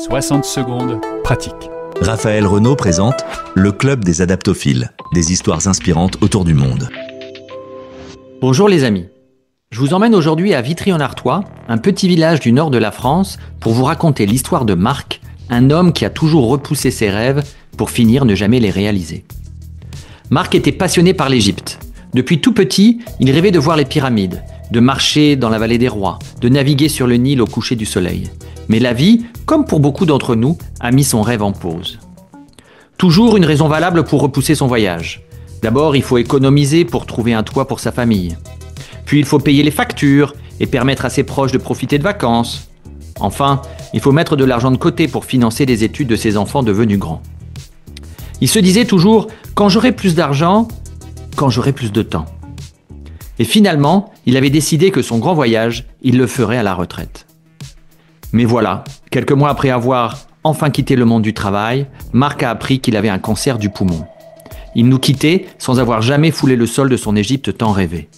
60 secondes, pratique. Raphaël Renaud présente le Club des Adaptophiles, des histoires inspirantes autour du monde. Bonjour les amis, je vous emmène aujourd'hui à Vitry-en-Artois, un petit village du nord de la France, pour vous raconter l'histoire de Marc, un homme qui a toujours repoussé ses rêves pour finir ne jamais les réaliser. Marc était passionné par l'Égypte. Depuis tout petit, il rêvait de voir les pyramides, de marcher dans la vallée des rois, de naviguer sur le Nil au coucher du soleil. Mais la vie, comme pour beaucoup d'entre nous, a mis son rêve en pause. Toujours une raison valable pour repousser son voyage. D'abord, il faut économiser pour trouver un toit pour sa famille. Puis il faut payer les factures et permettre à ses proches de profiter de vacances. Enfin, il faut mettre de l'argent de côté pour financer les études de ses enfants devenus grands. Il se disait toujours « quand j'aurai plus d'argent, quand j'aurai plus de temps ». Et finalement, il avait décidé que son grand voyage, il le ferait à la retraite. Mais voilà, quelques mois après avoir enfin quitté le monde du travail, Marc a appris qu'il avait un cancer du poumon. Il nous quittait sans avoir jamais foulé le sol de son Égypte tant rêvé.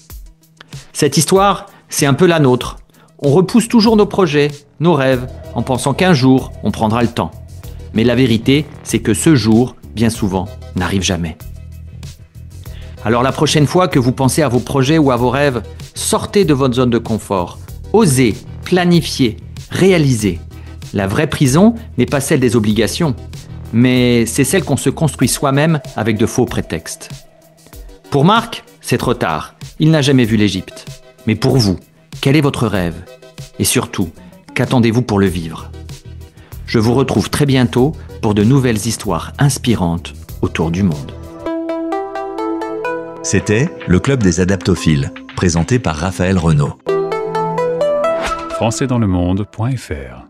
Cette histoire, c'est un peu la nôtre. On repousse toujours nos projets, nos rêves, en pensant qu'un jour, on prendra le temps. Mais la vérité, c'est que ce jour, bien souvent, n'arrive jamais. Alors la prochaine fois que vous pensez à vos projets ou à vos rêves, sortez de votre zone de confort. Osez, planifiez, réalisez. La vraie prison n'est pas celle des obligations, mais c'est celle qu'on se construit soi-même avec de faux prétextes. Pour Marc, c'est trop tard. Il n'a jamais vu l'Égypte. Mais pour vous, quel est votre rêve? Et surtout, qu'attendez-vous pour le vivre? Je vous retrouve très bientôt pour de nouvelles histoires inspirantes autour du monde. C'était le Club des Adaptophiles, présenté par Raphaël Renaud. Françaisdanslemonde.fr